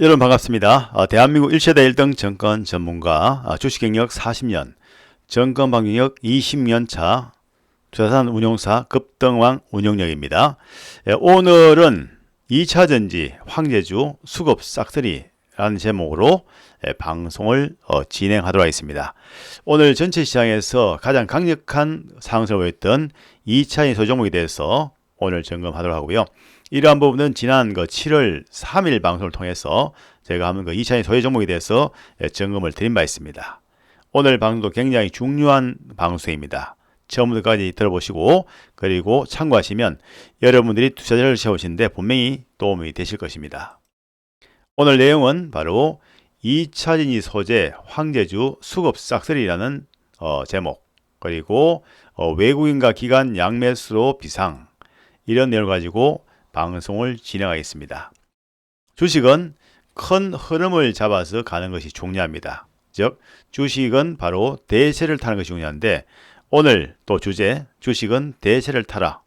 여러분 반갑습니다. 대한민국 1세대 1등 정권 전문가, 주식 경력 40년, 정권 방경력 20년 차, 투자산 운용사 급등왕 운영력입니다. 오늘은 2차전지 황제주 수급 싹쓸이라는 제목으로 방송을 진행하도록 하겠습니다. 오늘 전체 시장에서 가장 강력한 상승을 보였던 2차전지 소종목에 대해서 오늘 점검하도록 하고요. 이러한 부분은 지난 7월 3일 방송을 통해서 제가 한번 2차전지 소외 종목에 대해서 점검을 드린 바 있습니다. 오늘 방송도 굉장히 중요한 방송입니다. 처음부터까지 들어보시고 그리고 참고하시면 여러분들이 투자자를 세우시는데 분명히 도움이 되실 것입니다. 오늘 내용은 바로 2차전지 소재 황제주 수급 싹쓸이라는 제목, 그리고 외국인과 기관 양매수로 비상, 이런 내용을 가지고 방송을 진행하겠습니다. 주식은 큰 흐름을 잡아서 가는 것이 중요합니다. 즉 주식은 바로 대세를 타는 것이 중요한데, 오늘 또 주제 주식은 대세를 타라,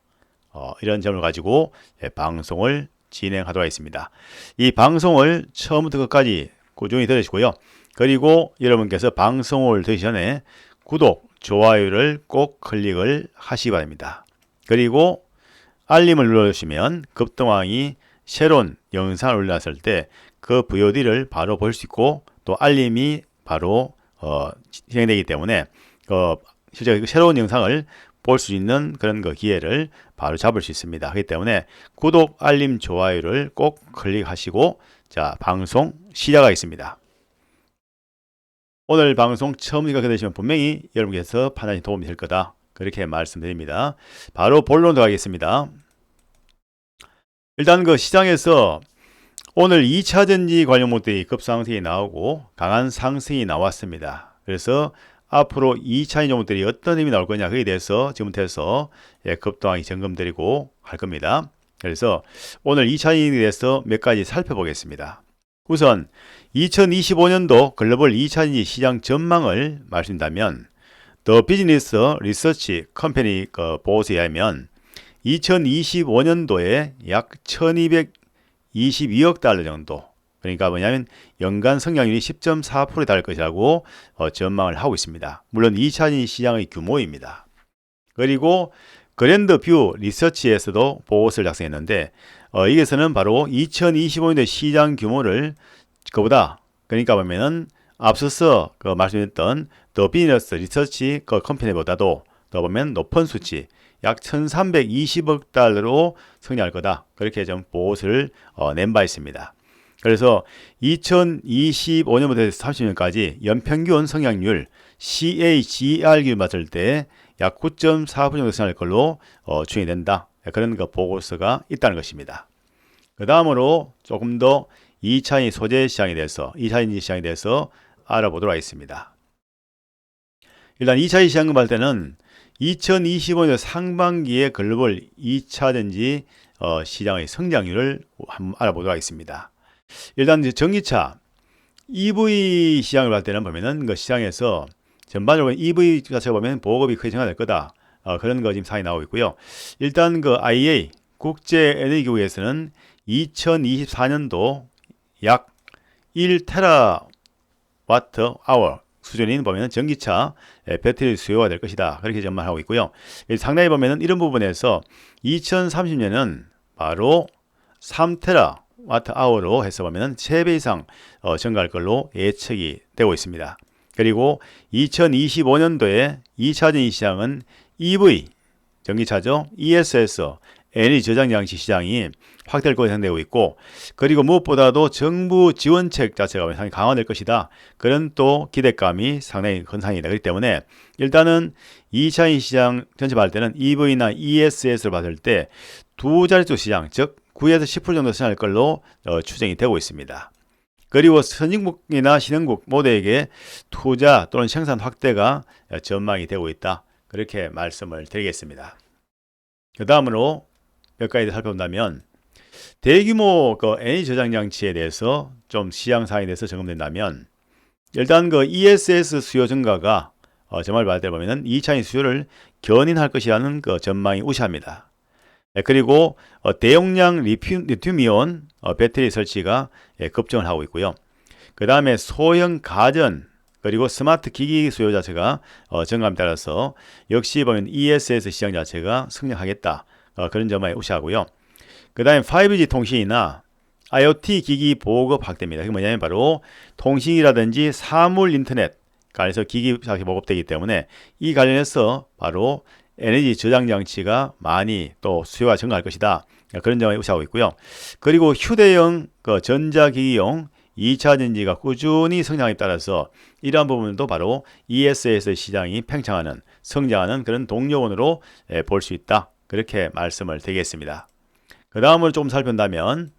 이런 점을 가지고 방송을 진행하도록 하겠습니다. 이 방송을 처음부터 끝까지 꾸준히 들으시고요. 그리고 여러분께서 방송을 들으시기 전에 구독, 좋아요를 꼭 클릭을 하시기 바랍니다. 그리고 알림을 눌러주시면 급등왕이 새로운 영상을 올렸을 때 그 VOD를 바로 볼 수 있고, 또 알림이 바로 진행되기 때문에 실제 새로운 영상을 볼 수 있는 그런 기회를 바로 잡을 수 있습니다. 그렇기 때문에 구독, 알림, 좋아요를 꼭 클릭하시고, 자, 방송 시작하겠습니다. 오늘 방송 처음 시작하게 되시면 분명히 여러분께서 판단이 도움이 될 거다, 그렇게 말씀드립니다. 바로 본론 들어가겠습니다. 일단 시장에서 오늘 2차전지 관련 목들이 급상승이 나오고 강한 상승이 나왔습니다. 그래서 앞으로 2차전지 종목들이 어떤 힘이 나올 거냐, 그에 대해서 지금부터 해서 급등하게 점검드리고 할 겁니다. 그래서 오늘 2차전지에 대해서 몇 가지 살펴보겠습니다. 우선 2025년도 글로벌 2차전지 시장 전망을 말씀드린다면 더 비즈니스 리서치 컴퍼니 보고서에 의하면 2025년도에 약 1222억 달러 정도, 그러니까 뭐냐면 연간 성장률이 10.4%에 달할 것이라고 전망을 하고 있습니다. 물론 2차전지 시장의 규모입니다. 그리고 그랜드뷰 리서치에서도 보고서를 작성했는데 여기서는 바로 2025년도 시장 규모를 그보다, 그러니까 보면은 앞서서 말씀드렸던 더 비즈니스 리서치 컴퍼니보다도 더 보면 높은 수치, 약 1320억 달러로 성장할 거다, 그렇게 좀 보고서를 낸 바 있습니다. 그래서 2025년부터 30년까지 연평균 성장률 CAGR 기준 봤을 때 약 9.4% 정도 성장할 걸로 추정이 된다, 그런 보고서가 있다는 것입니다. 그 다음으로 조금 더 2차전지 소재 시장에 대해서, 2차전지 시장에 대해서 알아보도록 하겠습니다. 일단 2차전지 시장 봤을 때는 2025년 상반기의 글로벌 2차전지 시장의 성장률을 한번 알아보도록 하겠습니다. 일단 전기차 EV 시장을 볼 때는 보면은 시장에서 전반적으로 EV 자체가 보면 보급이 크게 증가될 거다, 그런 지금 사항이 나오고 있고요. 일단 IEA 국제 에너지 기구에서는 2024년도 약 1테라와트 아워 수준인 보면 전기차 배터리 수요가 될 것이다, 그렇게 전망하고 있고요. 상당히 보면은 이런 부분에서 2030년은 바로 3테라와트 아워로 해서 보면은 3배 이상 증가할 걸로 예측이 되고 있습니다. 그리고 2025년도에 2차전지 시장은 EV 전기차죠, ESS 에너지 저장 장치 시장이 확대할 것으로 예상되고 있고, 그리고 무엇보다도 정부 지원책 자체가 상당히 강화될 것이다, 그런 또 기대감이 상당히 큰 상황이다. 그렇기 때문에 일단은 2차전지 시장 전체 봤을 때는 EV나 ESS를 봤을 때 두 자릿수 시장, 즉 9에서 10% 정도 성장할 걸로 추정이 되고 있습니다. 그리고 선진국이나 신흥국 모두에게 투자 또는 생산 확대가 전망이 되고 있다, 그렇게 말씀을 드리겠습니다. 그 다음으로 몇 가지 살펴본다면 대규모 에너지 저장 장치에 대해서 좀 시장 상황에 대해서 점검된다면, 일단 ESS 수요 증가가 전망을 봤을 때 보면은 2차전지 수요를 견인할 것이라는 전망이 우세합니다. 그리고 대용량 리튬이온 배터리 설치가 급증을 하고 있고요. 그 다음에 소형 가전 그리고 스마트 기기 수요 자체가 증가함에 따라서 역시 보면 ESS 시장 자체가 성장하겠다. 그런 점을 우시하고요. 그 다음에 5G 통신이나 IoT 기기 보급 확대입니다. 그게 뭐냐면 바로 통신이라든지 사물 인터넷 관해서 기기 자체 보급되기 때문에 이 관련해서 바로 에너지 저장 장치가 많이 또 수요가 증가할 것이다. 그런 점을 우시하고 있고요. 그리고 휴대용 전자기기용 2차 전지가 꾸준히 성장에 따라서 이러한 부분도 바로 ESS 시장이 팽창하는 성장하는 그런 동력원으로 볼 수 있다. 그렇게 말씀을 드리겠습니다. 그 다음으로 조금 살펴본다면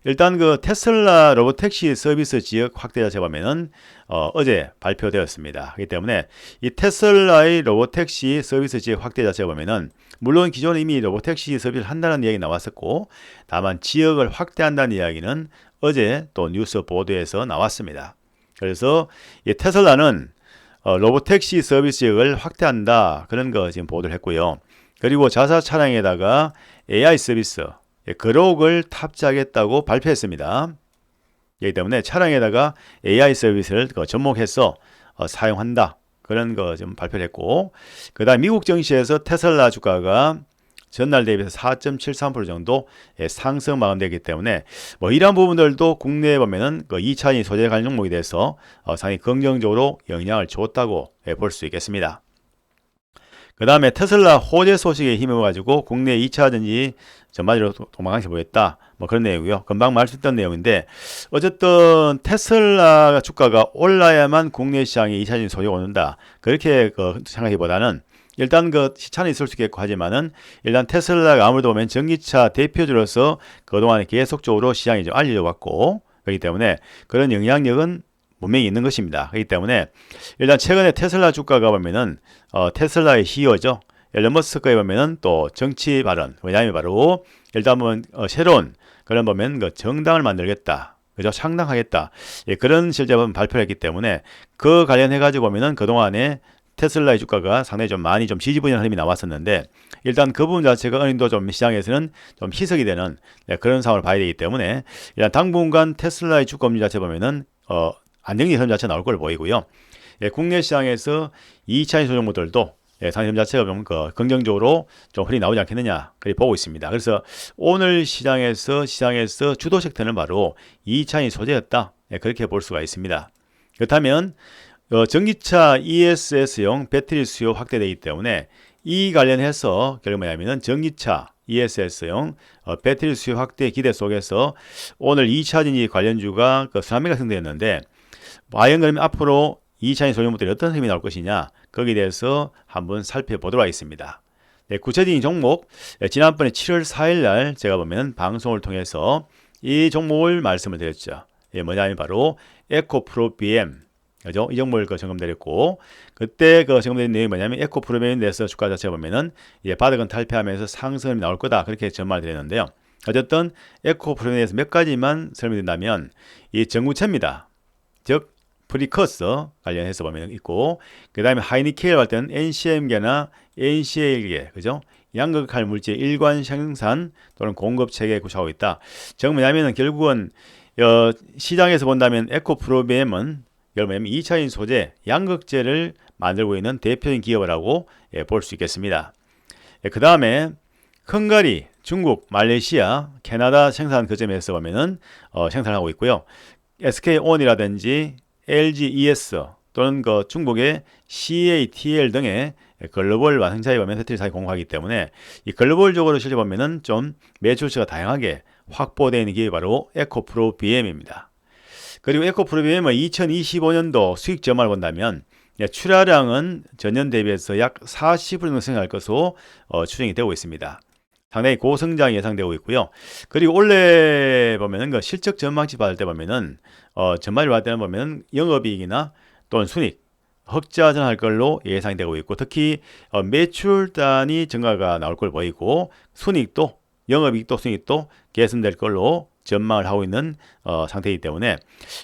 일단 그 테슬라 로보택시 서비스 지역 확대 자체 보면은 어제 발표되었습니다. 그렇기 때문에 이 테슬라의 로보택시 서비스 지역 확대 자체 보면은 물론 기존에 이미 로보택시 서비스를 한다는 이야기 나왔었고 다만 지역을 확대한다는 이야기는 어제 또 뉴스 보도에서 나왔습니다. 그래서 이 테슬라는 로보택시 서비스 지역을 확대한다 그런 거 지금 보도를 했고요. 그리고 자사 차량에다가 AI 서비스 그록을 탑재하겠다고 발표했습니다. 그렇기 때문에 차량에다가 AI 서비스를 접목해서 사용한다. 그런 거 좀 발표를 했고 그 다음 미국 증시에서 테슬라 주가가 전날 대비해서 4.73% 정도 상승 마감되기 때문에 뭐 이러한 부분들도 국내에 보면은 그 2차전지 소재 관련 종목에 대해서 상당히 긍정적으로 영향을 줬다고 볼 수 있겠습니다. 그 다음에 테슬라 호재 소식에 힘입어가지고 국내 2차전지 전반적으로 도망가게 보였다. 뭐 그런 내용이고요. 금방 말씀드렸던 내용인데 어쨌든 테슬라 주가가 올라야만 국내 시장에 2차전지 소요가 오는다. 그렇게 생각하기보다는 일단 그 시차는 있을 수 있겠고 하지만은 일단 테슬라가 아무래도 보면 전기차 대표주로서 그동안에 계속적으로 시장에 좀 알려져 왔고 그렇기 때문에 그런 영향력은 분명히 있는 것입니다. 그렇기 때문에 일단 최근에 테슬라 주가가 보면은 테슬라의 CEO죠. 앨런 머스크에 보면은 또 정치 발언, 왜냐하면 바로 일단 보면 새로운 그런 보면 그 정당을 만들겠다. 그죠? 창당하겠다. 예, 그런 실제 발표를 했기 때문에 그 관련해 가지고 보면은 그동안에 테슬라의 주가가 상당히 좀 많이 좀 지지부진한 흐름이 나왔었는데 일단 그 부분 자체가 어느 정도 좀 시장에서는 좀 희석이 되는 그런 상황을 봐야 되기 때문에 일단 당분간 테슬라의 주가 움직임 자체 보면은 안정적인 흐름 자체 나올 걸 보이고요. 예, 국내 시장에서 2차전지 소형주들도 상승 흐름 자체가 좀 긍정적으로 좀 흐름이 나오지 않겠느냐 그렇게 보고 있습니다. 그래서 오늘 시장에서 주도 섹터는 바로 2차전지 소재였다. 예, 그렇게 볼 수가 있습니다. 그렇다면 전기차 ESS용 배터리 수요 확대되기 때문에 이 관련해서 결국 뭐냐면은 전기차 ESS용 배터리 수요 확대 기대 속에서 오늘 2차전지 관련주가 순환매가 형성되었는데 과연 그러면 앞으로 2차전지 소형주들이 어떤 흐름이 나올 것이냐 거기에 대해서 한번 살펴보도록 하겠습니다. 네, 구체적인 종목 지난번에 7월 4일 날 제가 보면 방송을 통해서 이 종목을 말씀을 드렸죠. 뭐냐면 바로 에코프로 BM 그죠? 이 종목을 점검드렸고 그때 점검드린 내용이 뭐냐면 에코프로비엠에 대해서 주가 자체 보면은 바닥은 탈피하면서 상승이 나올 거다 그렇게 전망을 드렸는데요. 어쨌든 에코프로비엠에 대해서 몇 가지만 설명드린다면 이 전구체입니다. 즉 프리커서 관련해서 보면 있고 그 다음에 하이니켈 할 때는 NCM계나 NCA계 그죠? 양극할 물질 일관 생산 또는 공급 체계 구축하고 있다. 즉 뭐냐면은 결국은 시장에서 본다면 에코프로비엠은 여러분 2차전지 소재 양극재를 만들고 있는 대표적인 기업이라고 볼 수 있겠습니다. 그 다음에 헝가리, 중국, 말레이시아, 캐나다 생산 거점에서 보면은 생산하고 있고요. SK온이라든지 LGES 또는 중국의 CATL 등의 글로벌 완성차에 보면 배터리 사이 공급하기 때문에 이 글로벌적으로 실제 보면은 좀 매출처가 다양하게 확보되어 있는 기업이 바로 에코프로 BM입니다. 그리고 에코프로비엠은 2025년도 수익 전망을 본다면 출하량은 전년 대비해서 약 40% 정도 성장할 것으로 추정이 되고 있습니다. 상당히 고성장이 예상되고 있고요. 그리고 올해 보면은 실적 전망치 받을 때 보면은 전망을 받을 때 보면은 영업이익이나 또는 순익 흑자전할 걸로 예상이 되고 있고 특히 매출단위 증가가 나올 걸 보이고 순익도 영업이익도 순익도 개선될 걸로 전망을 하고 있는 상태이기 때문에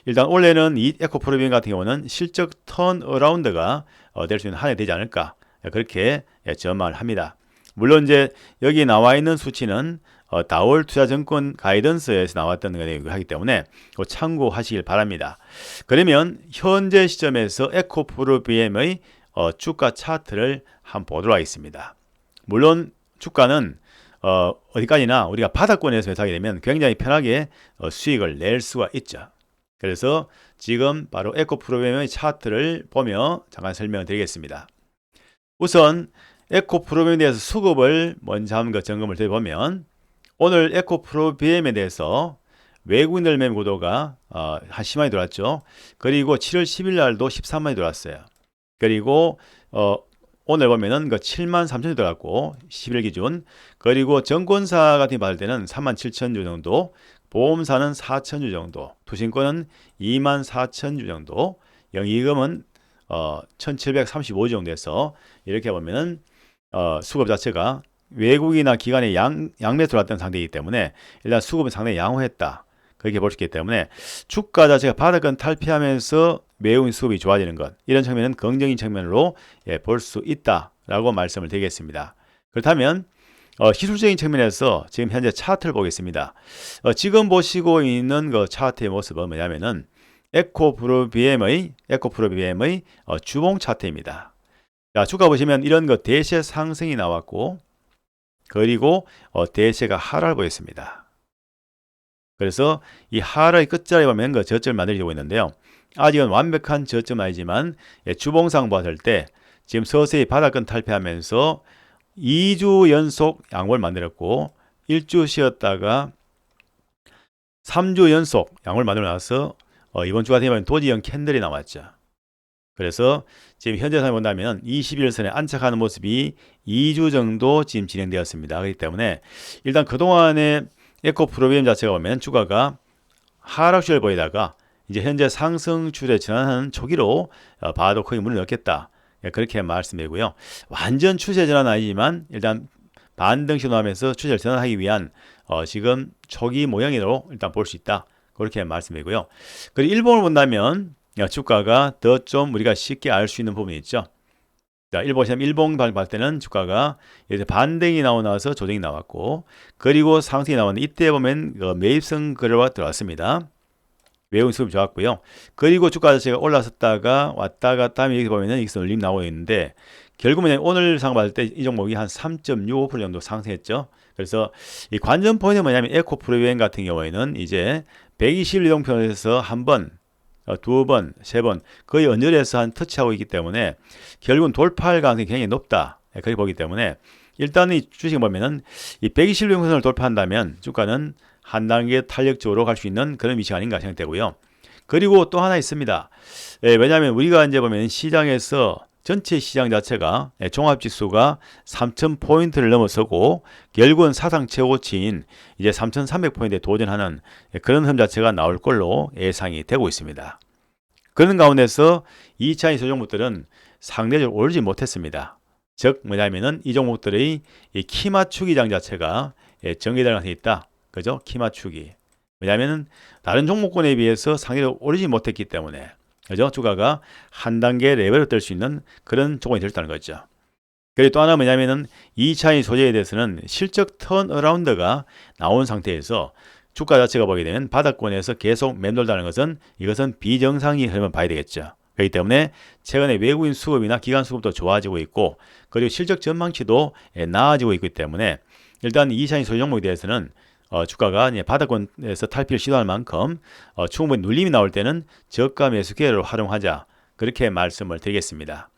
일단 올해는 이 에코프로비엠 같은 경우는 실적 턴어라운드가 될 수 있는 한 해 되지 않을까 그렇게 전망을 합니다. 물론 이제 여기 나와 있는 수치는 다월 투자증권 가이던스에서 나왔던 거에 하기 때문에 참고하시길 바랍니다. 그러면 현재 시점에서 에코프로비엠의 주가 차트를 한번 보도록 하겠습니다. 물론 주가는 어디까지나 우리가 바닥권에서 매수하게 되면 굉장히 편하게 수익을 낼 수가 있죠. 그래서 지금 바로 에코프로비엠의 차트를 보며 잠깐 설명을 드리겠습니다. 우선 에코프로비엠에 대해서 수급을 먼저 한번 점검을 해보면 오늘 에코프로비엠에 대해서 외국인들 매매 구도가 한 10만이 들어왔죠. 그리고 7월 10일 날도 13만이 들어왔어요. 그리고 오늘 보면은 그 7만 3천이 들어갔고 10일 기준. 그리고 정권사 같은 게 받을 때는 3만 7천 주 정도, 보험사는 4천 주 정도, 투신권은 2만 4천 주 정도, 영위금은 1735주 정도 해서 이렇게 보면은 수급 자체가 외국이나 기관의 양매 들어왔던 상태이기 때문에 일단 수급은 상당히 양호했다. 그렇게 볼 수 있기 때문에 주가 자체가 바닥은 탈피하면서 외국인 수급이 좋아지는 것, 이런 측면은 긍정적인 측면으로 볼 수 있다라고 말씀을 드리겠습니다. 그렇다면 기술적인 측면에서 지금 현재 차트를 보겠습니다. 지금 보시고 있는 그 차트의 모습은 뭐냐면은 에코프로비엠의 주봉 차트입니다. 자, 주가 보시면 이런 거 대세 상승이 나왔고, 그리고 대세가 하락을 보였습니다. 그래서 이 하락의 끝자리에 보면 그 저점을 만들어지고 있는데요. 아직은 완벽한 저점은 아니지만 주봉상 봤을 때 지금 서서히 바닥권 탈피하면서 2주 연속 양호를 만들었고 1주 쉬었다가 3주 연속 양호를 만들어 놔서 이번 주가 되면 도지형 캔들이 나왔죠. 그래서 지금 현재 상황을 본다면 21선에 안착하는 모습이 2주 정도 지금 진행되었습니다. 그렇기 때문에 일단 그동안의 에코프로비엠 자체가 보면 주가가 하락세를 보이다가 이제 현재 상승 추세 전환하는 초기로 봐도 크게 문을 넣겠다. 그렇게 말씀드리고요. 완전 추세 전환은 아니지만 일단 반등 시도하면서 추세를 전환하기 위한 지금 초기 모양으로 일단 볼 수 있다. 그렇게 말씀드리고요. 그리고 일봉을 본다면 주가가 더 좀 우리가 쉽게 알 수 있는 부분이 있죠. 자, 일봉 봤을 때는 주가가 이제 반등이 나서 조정이 나왔고, 그리고 상승이 나왔는데 이때 보면 매입성 거래가 들어왔습니다. 외국인 수급이 좋았고요. 그리고 주가 자체가 올라섰다가 왔다 갔다 하면 여기 보면은 여기서 눌림 나오고 있는데, 결국은 오늘 상황 봤을 때 이 종목이 한 3.65% 정도 상승했죠. 그래서 이 관전 포인트는 뭐냐면 에코프로비엠 같은 경우에는 이제 121동편에서 한 번, 두 번, 세 번 거의 언저리에서 한 터치하고 있기 때문에 결국은 돌파할 가능성이 굉장히 높다. 그렇게 보기 때문에 일단 이 주식을 보면은 이 121동편을 돌파한다면 주가는 한 단계 탄력적으로 갈 수 있는 그런 위치가 아닌가 생각되고요. 그리고 또 하나 있습니다. 왜냐하면 우리가 이제 보면 시장에서 전체 시장 자체가 종합지수가 3,000포인트를 넘어서고 결국은 사상 최고치인 이제 3,300포인트에 도전하는 그런 흐름 자체가 나올 걸로 예상이 되고 있습니다. 그런 가운데서 2차인 종목들은 상대적으로 오르지 못했습니다. 즉 뭐냐면은 이 종목들의 이 키 맞추기장 자체가 정해될 가능성이 있다. 그죠? 키 맞추기. 왜냐하면 다른 종목군에 비해서 상대적으로 오르지 못했기 때문에, 그죠? 주가가 한 단계 레벨을 뜰 수 있는 그런 조건이 되었다는 거죠. 그리고 또 하나 뭐냐면은 2차의 소재에 대해서는 실적 턴어라운드가 나온 상태에서 주가 자체가 보게 되면 바닥권에서 계속 맴돌다는 것은 이것은 비정상의 흐름을 봐야 되겠죠. 그렇기 때문에 최근에 외국인 수급이나 기관 수급도 좋아지고 있고, 그리고 실적 전망치도 나아지고 있기 때문에 일단 2차의 소재 종목에 대해서는 주가가 이제 바닥권에서 탈피를 시도할 만큼 충분히 눌림이 나올 때는 저가 매수 기회를 활용하자, 그렇게 말씀을 드리겠습니다.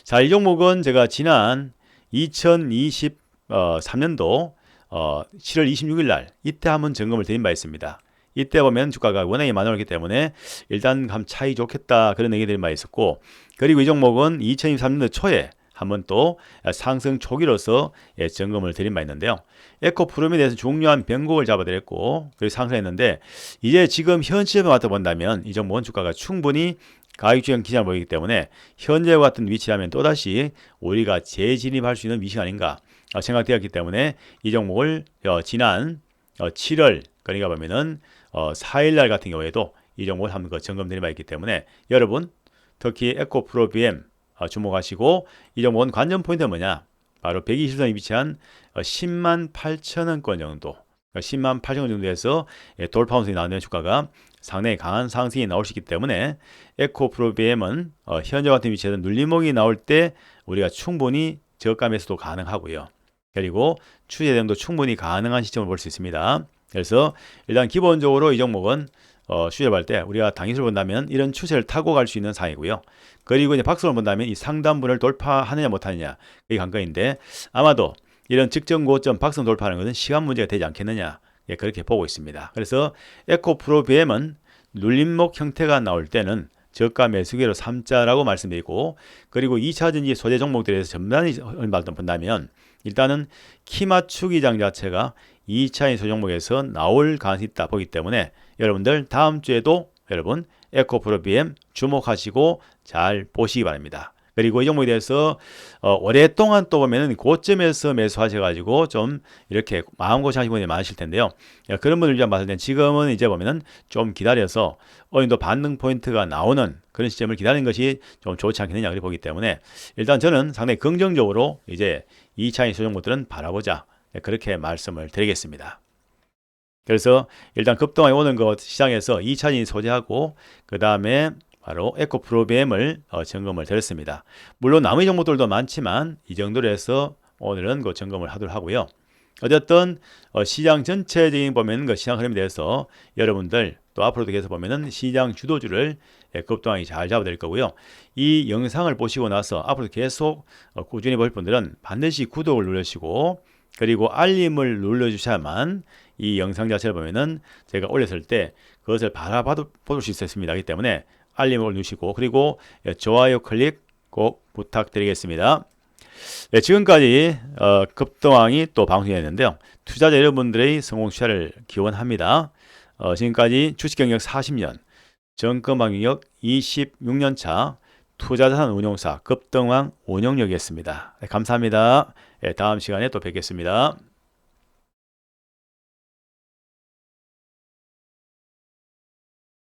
자, 이 종목은 제가 지난 2023년도 7월 26일 날 이때 한번 점검을 드린 바 있습니다. 이때 보면 주가가 워낙에 많이 올랐기 때문에 일단 감 차이 좋겠다 그런 얘기 드린 바 있었고, 그리고 이 종목은 2023년도 초에 한번 또 상승 초기로서 점검을 드린 바 있는데요. 에코프롬에 대해서 중요한 변곡을 잡아드렸고, 그리고 상승했는데 이제 지금 현 시점에 와서 본다면 이 종목은 주가가 충분히 가격주행 기장을 보이기 때문에 현재와 같은 위치라면 또다시 우리가 재진입할 수 있는 위치가 아닌가 생각되었기 때문에 이 종목을 지난 7월, 그러니까 보면은 4일날 같은 경우에도 이 종목을 한번 점검 드린 바 있기 때문에 여러분 특히 에코프로비엠 주목하시고, 이 종목은 관전 포인트는 뭐냐? 바로 120선에 위치한 10만 8천 원권 정도, 10만 8천 원 정도에서 돌파 운동이 나오는 주가가 상당히 강한 상승이 나올 수 있기 때문에 에코프로비엠은 현재 같은 위치에서 눌림목이 나올 때 우리가 충분히 저가 매수도 가능하고요. 그리고 추세 대응도 충분히 가능한 시점을 볼 수 있습니다. 그래서 일단 기본적으로 이 종목은 추세할 때 우리가 당위수를 본다면 이런 추세를 타고 갈 수 있는 상황이고요. 그리고 이제 박스를 본다면 이 상단분을 돌파하느냐 못하느냐 이게 관건인데, 아마도 이런 직전 고점 박스 돌파하는 것은 시간 문제가 되지 않겠느냐, 그렇게 보고 있습니다. 그래서 에코프로비엠은 눌림목 형태가 나올 때는 저가 매수기로 삼자라고 말씀드리고, 그리고 2차전지 소재 종목들에서 전반이 본다면 일단은 키 맞추기 장 자체가 2차전지 소재 종목에서 나올 가능성이 있다 보기 때문에 여러분들 다음 주에도 여러분 에코프로비엠 주목하시고 잘 보시기 바랍니다. 그리고 이 종목에 대해서 오랫동안 또 보면은 고점에서 매수하셔가지고 좀 이렇게 마음고생하시는 분이 많으실 텐데요. 그런 분들 위한 봤을 때 지금은 이제 보면은 좀 기다려서 어느 정도 반등 포인트가 나오는 그런 시점을 기다리는 것이 좀 좋지 않겠느냐 그렇게 보기 때문에 일단 저는 상당히 긍정적으로 이제 2차전지 소종목들은 바라보자, 그렇게 말씀을 드리겠습니다. 그래서 일단 급등하게 오는 것 시장에서 2차전지 소재하고 그 다음에 바로 에코프로비엠을 점검을 드렸습니다. 물론 나머지 종목들도 많지만 이 정도로 해서 오늘은 그 점검을 하도록 하고요. 어쨌든 시장 전체적인 보면 그 시장 흐름에 대해서 여러분들 또 앞으로도 계속 보면은 시장 주도주를 급등하게 잘 잡아드릴 거고요. 이 영상을 보시고 나서 앞으로 계속 꾸준히 볼 분들은 반드시 구독을 누르시고 그리고 알림을 눌러주셔야만 이 영상 자체를 보면은 제가 올렸을 때 그것을 바라볼 수 있습니다. 그렇기 때문에 알림을 누르시고 그리고 좋아요 클릭 꼭 부탁드리겠습니다. 네, 지금까지 급등왕이 또 방송했는데요. 투자자 여러분들의 성공 투자를 기원합니다. 지금까지 주식 경력 40년, 정권방 경력 26년 차 투자자산 운용사 급등왕 운영력이었습니다. 네, 감사합니다. 네, 다음 시간에 또 뵙겠습니다.